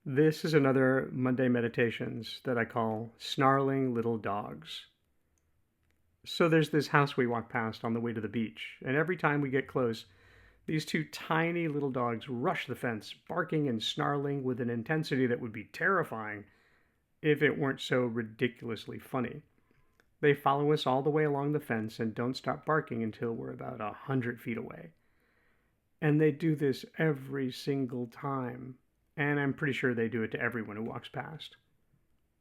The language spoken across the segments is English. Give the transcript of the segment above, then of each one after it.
This is another Monday Meditations that I call Snarling Little Dogs. So there's this house we walk past on the way to the beach, and every time we get close, these two tiny little dogs rush the fence, barking and snarling with an intensity that would be terrifying if it weren't so ridiculously funny. They follow us all the way along the fence and don't stop barking until we're about 100 feet away. And they do this every single time. And I'm pretty sure they do it to everyone who walks past.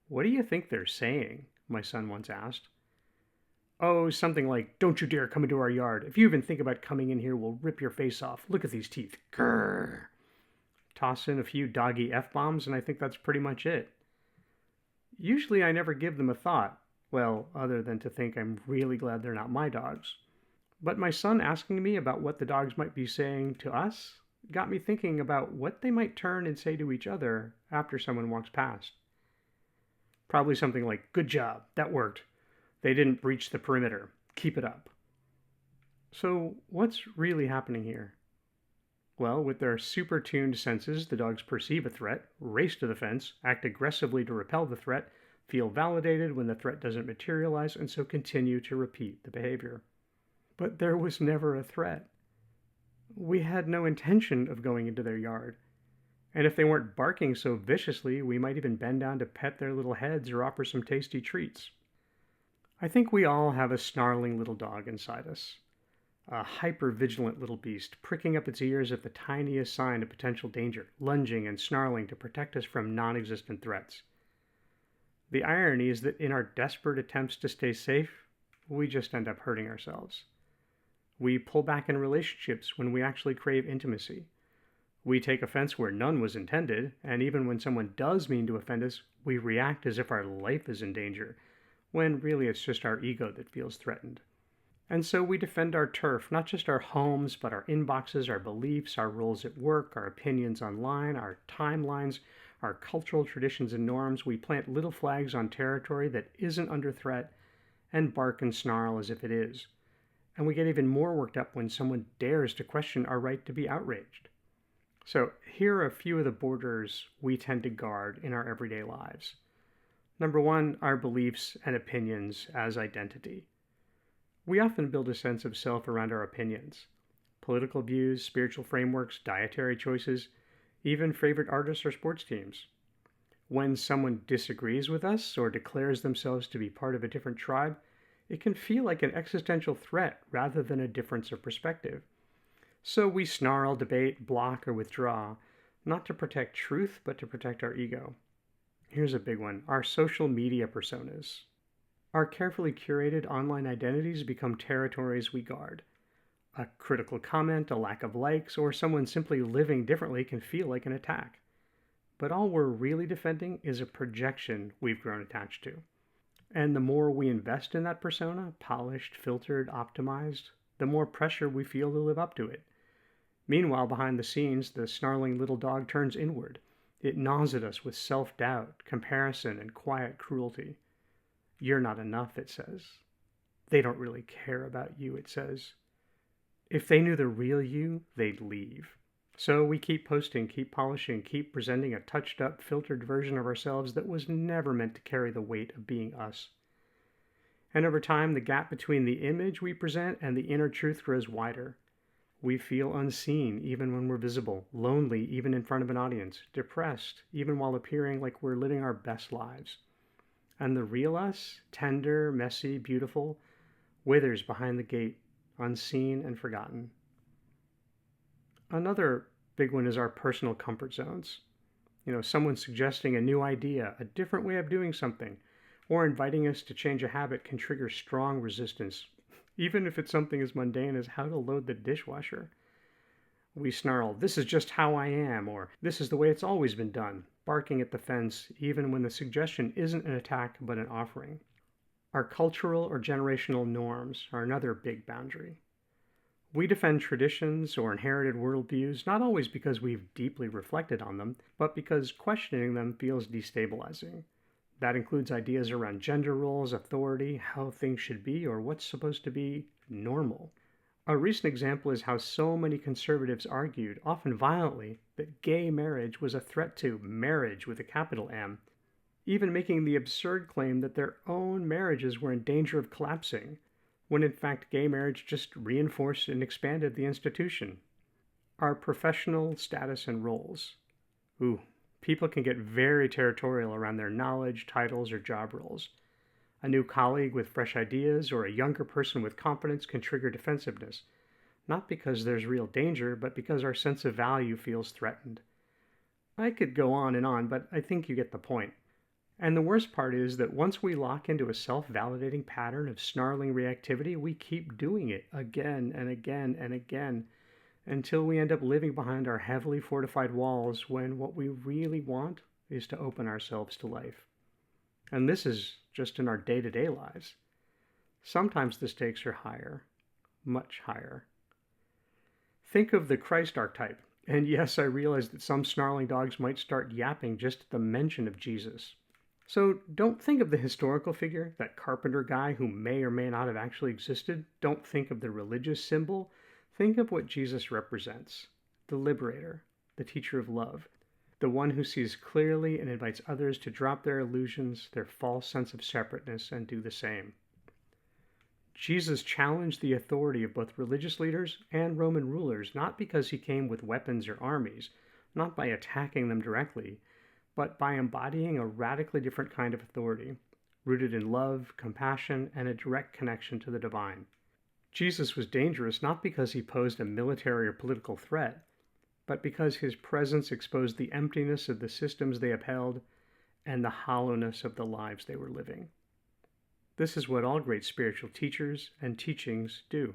What do you think they're saying? My son once asked. Oh, something like, don't you dare come into our yard. If you even think about coming in here, we'll rip your face off. Look at these teeth. Grrr. Toss in a few doggy F-bombs, and I think that's pretty much it. Usually I never give them a thought. Well, other than to think I'm really glad they're not my dogs. But my son asking me about what the dogs might be saying to us got me thinking about what they might turn and say to each other after someone walks past. Probably something like, good job, that worked. They didn't breach the perimeter. Keep it up. So, what's really happening here? Well, with their super tuned senses, the dogs perceive a threat, race to the fence, act aggressively to repel the threat, feel validated when the threat doesn't materialize, and so continue to repeat the behavior. But there was never a threat. We had no intention of going into their yard. And if they weren't barking so viciously, we might even bend down to pet their little heads or offer some tasty treats. I think we all have a snarling little dog inside us, a hyper-vigilant little beast pricking up its ears at the tiniest sign of potential danger, lunging and snarling to protect us from non-existent threats. The irony is that in our desperate attempts to stay safe, we just end up hurting ourselves. We pull back in relationships when we actually crave intimacy. We take offense where none was intended, and even when someone does mean to offend us, we react as if our life is in danger, when really it's just our ego that feels threatened. And so we defend our turf, not just our homes, but our inboxes, our beliefs, our roles at work, our opinions online, our timelines, our cultural traditions and norms. We plant little flags on territory that isn't under threat and bark and snarl as if it is. And we get even more worked up when someone dares to question our right to be outraged. So here are a few of the borders we tend to guard in our everyday lives. Number one, our beliefs and opinions as identity. We often build a sense of self around our opinions. Political views, spiritual frameworks, dietary choices, even favorite artists or sports teams. When someone disagrees with us or declares themselves to be part of a different tribe, it can feel like an existential threat rather than a difference of perspective. So we snarl, debate, block, or withdraw, not to protect truth, but to protect our ego. Here's a big one, our social media personas. Our carefully curated online identities become territories we guard. A critical comment, a lack of likes, or someone simply living differently can feel like an attack. But all we're really defending is a projection we've grown attached to. And the more we invest in that persona, polished, filtered, optimized, the more pressure we feel to live up to it. Meanwhile, behind the scenes, the snarling little dog turns inward. It gnaws at us with self-doubt, comparison, and quiet cruelty. You're not enough, it says. They don't really care about you, it says. If they knew the real you, they'd leave. So we keep posting, keep polishing, keep presenting a touched up, filtered version of ourselves that was never meant to carry the weight of being us. And over time, the gap between the image we present and the inner truth grows wider. We feel unseen even when we're visible, lonely even in front of an audience, depressed even while appearing like we're living our best lives. And the real us, tender, messy, beautiful, withers behind the gate, unseen and forgotten. Another big one is our personal comfort zones. Someone suggesting a new idea, a different way of doing something, or inviting us to change a habit can trigger strong resistance, even if it's something as mundane as how to load the dishwasher. We snarl, this is just how I am, or this is the way it's always been done, barking at the fence even when the suggestion isn't an attack but an offering. Our cultural or generational norms are another big boundary. We defend traditions or inherited worldviews not always because we've deeply reflected on them, but because questioning them feels destabilizing. That includes ideas around gender roles, authority, how things should be, or what's supposed to be normal. A recent example is how so many conservatives argued, often violently, that gay marriage was a threat to marriage with a capital M, even making the absurd claim that their own marriages were in danger of collapsing, when in fact gay marriage just reinforced and expanded the institution. Our professional status and roles. Ooh, people can get very territorial around their knowledge, titles, or job roles. A new colleague with fresh ideas or a younger person with confidence can trigger defensiveness, not because there's real danger, but because our sense of value feels threatened. I could go on, but I think you get the point. And the worst part is that once we lock into a self-validating pattern of snarling reactivity, we keep doing it again and again and again until we end up living behind our heavily fortified walls when what we really want is to open ourselves to life. And this is just in our day-to-day lives. Sometimes the stakes are higher, much higher. Think of the Christ archetype. And yes, I realize that some snarling dogs might start yapping just at the mention of Jesus. So don't think of the historical figure, that carpenter guy who may or may not have actually existed. Don't think of the religious symbol. Think of what Jesus represents: the liberator, the teacher of love, the one who sees clearly and invites others to drop their illusions, their false sense of separateness, and do the same. Jesus challenged the authority of both religious leaders and Roman rulers, not because he came with weapons or armies, not by attacking them directly, but by embodying a radically different kind of authority, rooted in love, compassion, and a direct connection to the divine. Jesus was dangerous not because he posed a military or political threat, but because his presence exposed the emptiness of the systems they upheld and the hollowness of the lives they were living. This is what all great spiritual teachers and teachings do.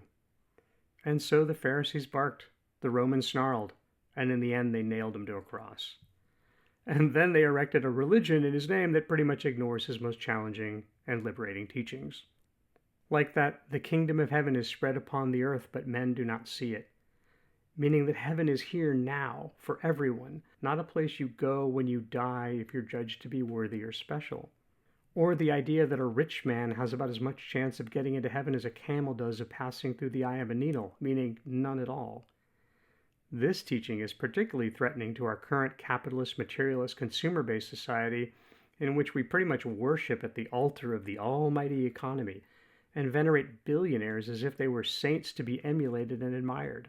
And so the Pharisees barked, the Romans snarled, and in the end they nailed him to a cross. And then they erected a religion in his name that pretty much ignores his most challenging and liberating teachings. Like that, the kingdom of heaven is spread upon the earth, but men do not see it. Meaning that heaven is here now for everyone, not a place you go when you die if you're judged to be worthy or special. Or the idea that a rich man has about as much chance of getting into heaven as a camel does of passing through the eye of a needle, meaning none at all. This teaching is particularly threatening to our current capitalist, materialist, consumer-based society in which we pretty much worship at the altar of the almighty economy and venerate billionaires as if they were saints to be emulated and admired.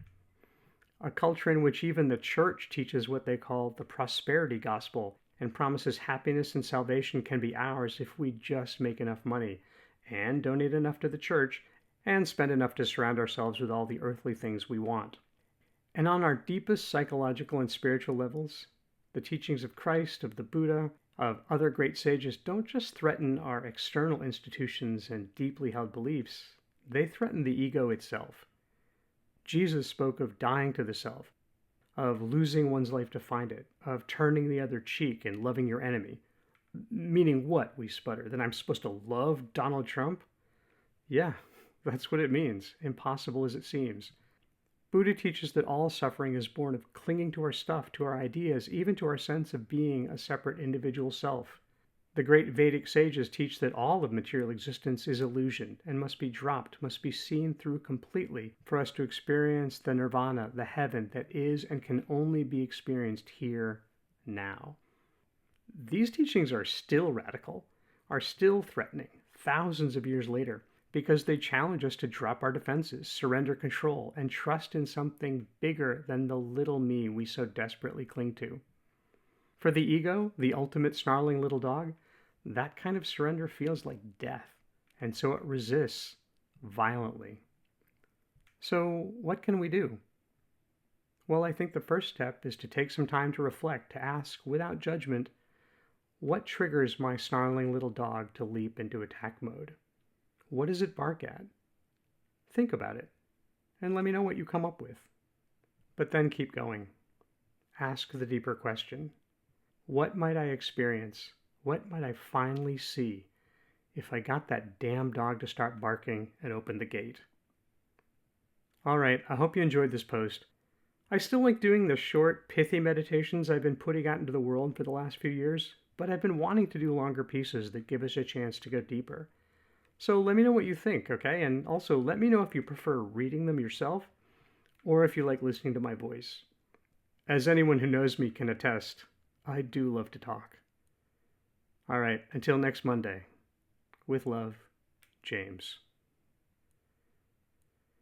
A culture in which even the church teaches what they call the prosperity gospel and promises happiness and salvation can be ours if we just make enough money and donate enough to the church and spend enough to surround ourselves with all the earthly things we want. And on our deepest psychological and spiritual levels, the teachings of Christ, of the Buddha, of other great sages don't just threaten our external institutions and deeply held beliefs, they threaten the ego itself. Jesus spoke of dying to the self, of losing one's life to find it, of turning the other cheek and loving your enemy. Meaning what, we sputter? That I'm supposed to love Donald Trump? Yeah, that's what it means, impossible as it seems. Buddha teaches that all suffering is born of clinging to our stuff, to our ideas, even to our sense of being a separate individual self. The great Vedic sages teach that all of material existence is illusion and must be dropped, must be seen through completely for us to experience the nirvana, the heaven that is and can only be experienced here, now. These teachings are still radical, are still threatening, thousands of years later, because they challenge us to drop our defenses, surrender control, and trust in something bigger than the little me we so desperately cling to. For the ego, the ultimate snarling little dog, that kind of surrender feels like death, and so it resists violently. So what can we do? Well, I think the first step is to take some time to reflect, to ask, without judgment, what triggers my snarling little dog to leap into attack mode? What does it bark at? Think about it, and let me know what you come up with. But then keep going. Ask the deeper question. What might I experience? What might I finally see if I got that damn dog to start barking and open the gate? All right, I hope you enjoyed this post. I still like doing the short, pithy meditations I've been putting out into the world for the last few years, but I've been wanting to do longer pieces that give us a chance to go deeper. So let me know what you think, okay? And also let me know if you prefer reading them yourself or if you like listening to my voice. As anyone who knows me can attest, I do love to talk. All right, until next Monday. With love, James.